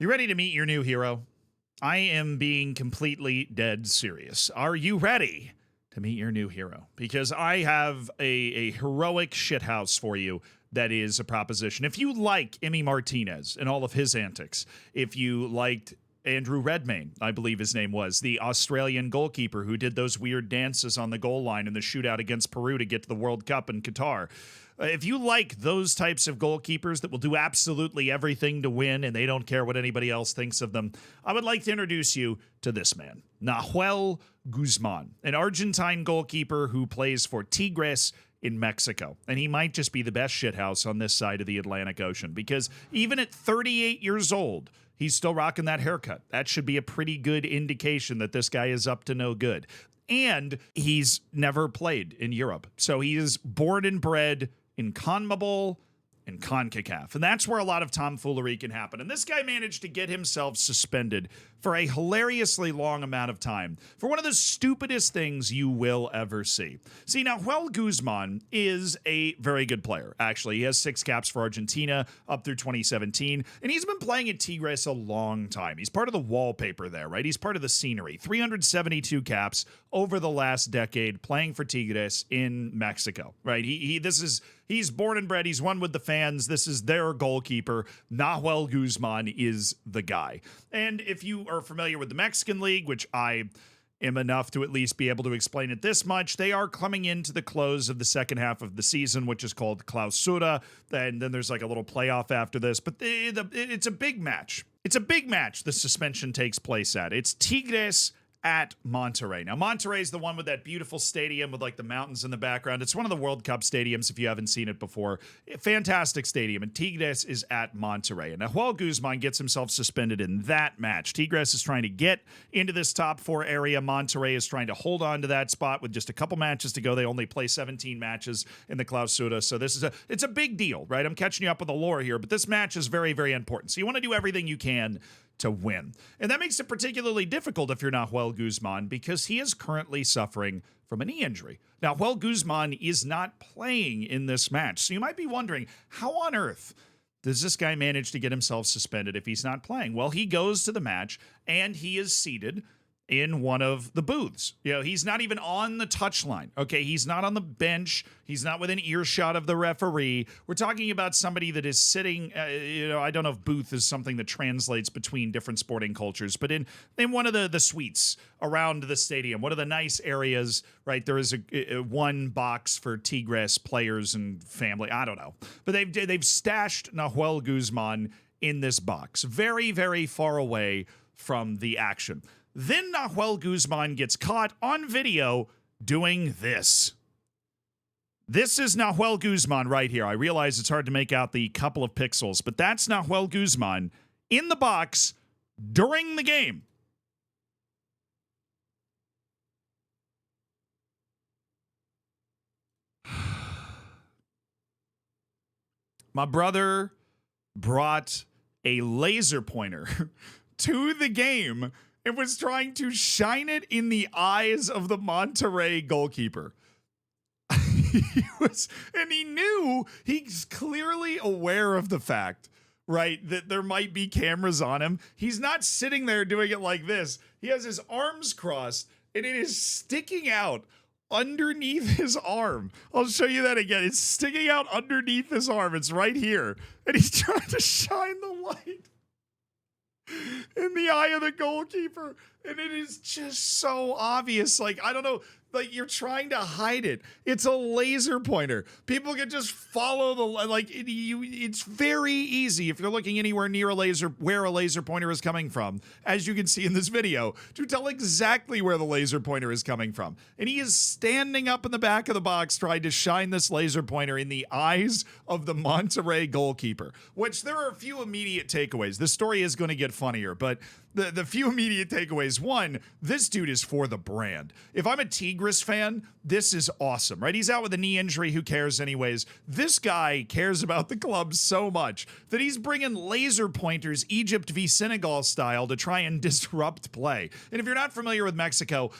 You ready to meet your new hero? I am being completely dead serious. Are you ready to meet your new hero? Because I have a heroic shithouse for you that is a proposition. If you like Emmy Martinez and all of his antics, if you liked Andrew Redmayne, I believe his name was, the Australian goalkeeper who did those weird dances on the goal line in the shootout against Peru to get to the World Cup in Qatar. If you like those types of goalkeepers that will do absolutely everything to win and they don't care what anybody else thinks of them, I would like to introduce you to this man, Nahuel Guzman, an Argentine goalkeeper who plays for Tigres in Mexico. And he might just be the best shithouse on this side of the Atlantic Ocean because even at 38 years old, he's still rocking that haircut. That should be a pretty good indication that this guy is up to no good. And he's never played in Europe. So he is born and bred in CONMEBOL and CONCACAF. And that's where a lot of tomfoolery can happen. And this guy managed to get himself suspended for a hilariously long amount of time for one of the stupidest things you will ever see. See, now, Nahuel Guzman is a very good player. Actually, he has 6 caps for Argentina up through 2017, and he's been playing at Tigres a long time. He's part of the wallpaper there, right? He's part of the scenery. 372 caps over the last decade playing for Tigres in Mexico, right? He's born and bred. He's one with the fans. This is their goalkeeper. Nahuel Guzman is the guy. And if you are familiar with the Mexican League, which I am enough to at least be able to explain it this much, they are coming into the close of the second half of the season, which is called Clausura. And then there's like a little playoff after this. But it's a big match. It's a big match the suspension takes place at. It's Tigres at Monterrey. Now, Monterrey is the one with that beautiful stadium with like the mountains in the background. It's one of the World Cup stadiums if you haven't seen it before. Fantastic stadium. And Tigres is at Monterrey. And Nahuel Guzman gets himself suspended in that match. Tigres is trying to get into this top 4 area. Monterrey is trying to hold on to that spot with just a couple matches to go. They only play 17 matches in the Clausura. So it's a big deal, right? I'm catching you up with the lore here, but this match is very, very important. So you want to do everything you can to win. And that makes it particularly difficult if you're Nahuel Guzman because he is currently suffering from a knee injury. Now, Nahuel Guzman is not playing in this match. So you might be wondering, how on earth does this guy manage to get himself suspended if he's not playing? Well, he goes to the match and he is seated in one of the booths. You know, he's not even on the touchline. Okay, he's not on the bench. He's not within earshot of the referee. We're talking about somebody that is sitting, I don't know if booth is something that translates between different sporting cultures, but in one of the suites around the stadium, one of the nice areas, right, there is a one box for Tigres players and family. I don't know. But they've stashed Nahuel Guzman in this box, very, very far away from the action. Then Nahuel Guzman gets caught on video doing this. This is Nahuel Guzman right here. I realize it's hard to make out the couple of pixels, but that's Nahuel Guzman in the box during the game. My brother brought a laser pointer to the game and was trying to shine it in the eyes of the Monterrey goalkeeper. He knew, he's clearly aware of the fact, right, that there might be cameras on him. He's not sitting there doing it like this. He has his arms crossed and it is sticking out underneath his arm. I'll show you that again. It's sticking out underneath his arm. It's right here. And he's trying to shine the light in the eye of the goalkeeper, and it is just so obvious. Like, I don't know, like you're trying to hide it. It's a laser pointer. People can just follow it's very easy if you're looking anywhere near a laser, where a laser pointer is coming from, as you can see in this video, to tell exactly where the laser pointer is coming from. And he is standing up in the back of the box trying to shine this laser pointer in the eyes of the Monterrey goalkeeper, which there are a few immediate takeaways. This story is going to get funnier, but the few immediate takeaways. One, this dude is for the brand. If I'm a Tigres fan, this is awesome, right? He's out with a knee injury. Who cares anyways? This guy cares about the club so much that he's bringing laser pointers, Egypt v. Senegal style, to try and disrupt play. And if you're not familiar with Mexico,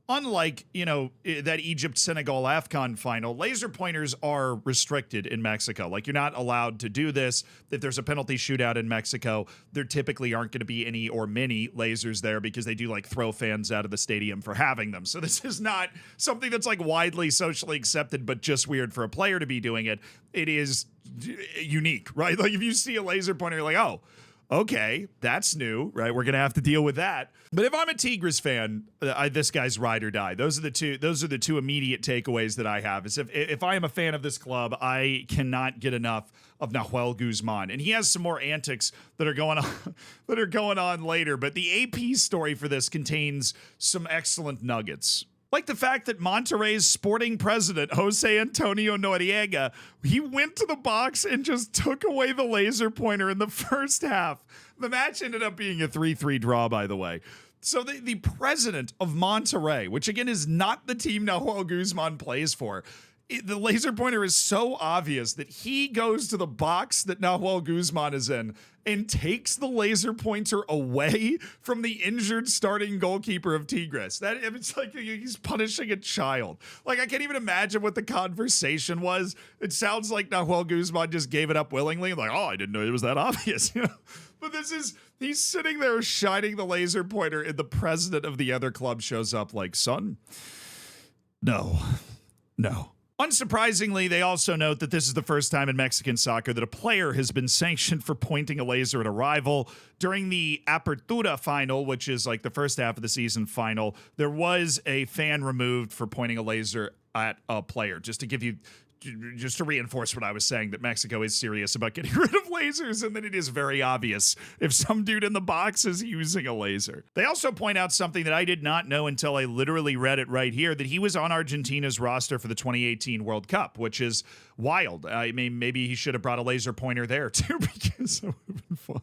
unlike, that Egypt-Senegal AFCON final, laser pointers are restricted in Mexico. Like, you're not allowed to do this. If there's a penalty shootout in Mexico, there typically aren't going to be any or many lasers there because they do, like, throw fans out of the stadium for having them. So this is not something that's, like, widely socially accepted, but just weird for a player to be doing it. It is unique, right? Like, if you see a laser pointer, you're like, oh, okay, that's new, right? We're gonna have to deal with that. But if I'm a Tigres fan, this guy's ride or die. Those are the two immediate takeaways that I have. Is if I am a fan of this club, I cannot get enough of Nahuel Guzman, and he has some more antics that are going on later. But the AP story for this contains some excellent nuggets. Like the fact that Monterrey's sporting president, Jose Antonio Noriega, he went to the box and just took away the laser pointer in the first half. The match ended up being a 3-3 draw, by the way. So the president of Monterrey, which again is not the team Nahuel Guzman plays for, the laser pointer is so obvious that he goes to the box that Nahuel Guzman is in and takes the laser pointer away from the injured starting goalkeeper of Tigres. It's like he's punishing a child. Like, I can't even imagine what the conversation was. It sounds like Nahuel Guzman just gave it up willingly. Like, oh, I didn't know it was that obvious. But he's sitting there shining the laser pointer, and the president of the other club shows up like, son, no. Unsurprisingly, they also note that this is the first time in Mexican soccer that a player has been sanctioned for pointing a laser at a rival. During the Apertura final, which is like the first half of the season final, there was a fan removed for pointing a laser at a player. Just to reinforce what I was saying, that Mexico is serious about getting rid of lasers, and that it is very obvious if some dude in the box is using a laser. They also point out something that I did not know until I literally read it right here, that he was on Argentina's roster for the 2018 World Cup, which is wild. I mean, maybe he should have brought a laser pointer there too, because it would have been fun.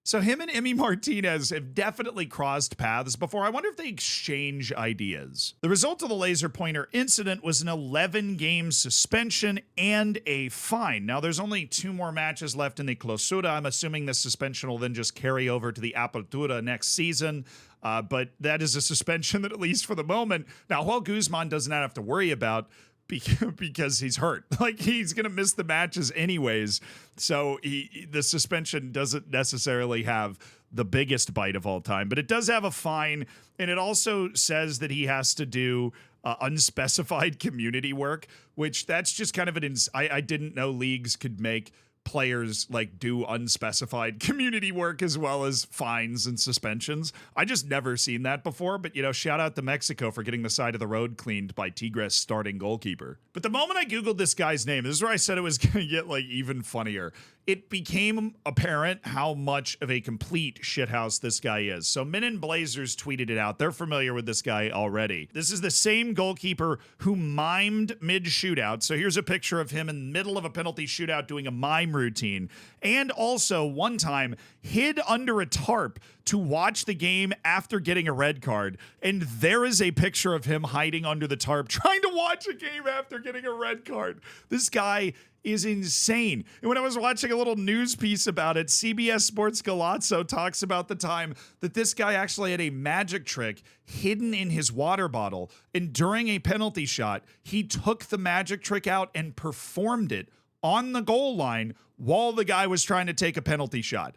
So him and Emi Martinez have definitely crossed paths before. I wonder if they exchange ideas. The result of the laser pointer incident was an 11-game suspension and a fine. Now, there's only 2 more matches left in the Clausura. I'm assuming the suspension will then just carry over to the Apertura next season. But that is a suspension that, at least for the moment, now Nahuel Guzman does not have to worry about, because he's hurt. Like, he's going to miss the matches anyways. So the suspension doesn't necessarily have the biggest bite of all time, but it does have a fine. And it also says that he has to do unspecified community work, which that's just kind of I didn't know leagues could make players like do unspecified community work as well as fines and suspensions. I just never seen that before, but shout out to Mexico for getting the side of the road cleaned by Tigres starting goalkeeper. But the moment I Googled this guy's name, this is where I said it was going to get like even funnier. It became apparent how much of a complete shithouse this guy is. So Men in Blazers tweeted it out. They're familiar with this guy already. This is the same goalkeeper who mimed mid-shootout. So here's a picture of him in the middle of a penalty shootout doing a mime routine. And also, one time, hid under a tarp to watch the game after getting a red card. And there is a picture of him hiding under the tarp trying to watch a game after getting a red card. This guy is insane. And when I was watching a little news piece about it, CBS Sports Galazzo talks about the time that this guy actually had a magic trick hidden in his water bottle. And during a penalty shot, he took the magic trick out and performed it on the goal line while the guy was trying to take a penalty shot.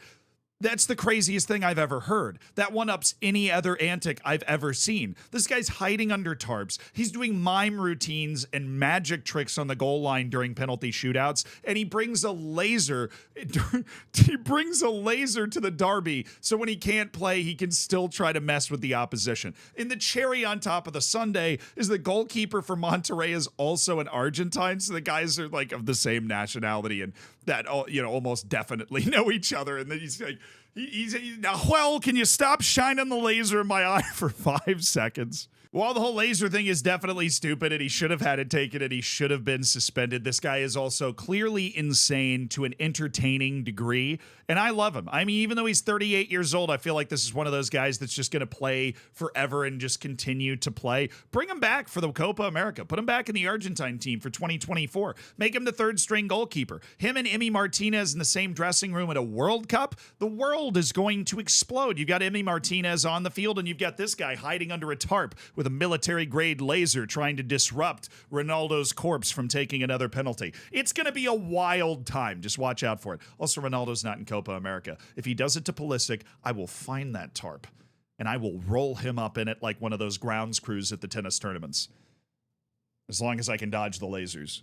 That's the craziest thing I've ever heard. That one-ups any other antic I've ever seen. This guy's hiding under tarps. He's doing mime routines and magic tricks on the goal line during penalty shootouts, and he brings a laser. He brings a laser to the derby, so when he can't play, he can still try to mess with the opposition. And the cherry on top of the sundae is the goalkeeper for Monterrey is also an Argentine, so the guys are like of the same nationality and that almost definitely know each other. And then he's like, Nahuel, can you stop shining the laser in my eye for 5 seconds? While the whole laser thing is definitely stupid and he should have had it taken and he should have been suspended, this guy is also clearly insane to an entertaining degree. And I love him. I mean, even though he's 38 years old, I feel like this is one of those guys that's just going to play forever and just continue to play. Bring him back for the Copa America. Put him back in the Argentine team for 2024. Make him the third string goalkeeper. Him and Emi Martinez in the same dressing room at a World Cup. The world is going to explode. You've got Emi Martinez on the field and you've got this guy hiding under a tarp with with a military-grade laser trying to disrupt Ronaldo's corpse from taking another penalty. It's going to be a wild time. Just watch out for it. Also, Ronaldo's not in Copa America. If he does it to Pulisic, I will find that tarp, and I will roll him up in it like one of those grounds crews at the tennis tournaments. As long as I can dodge the lasers.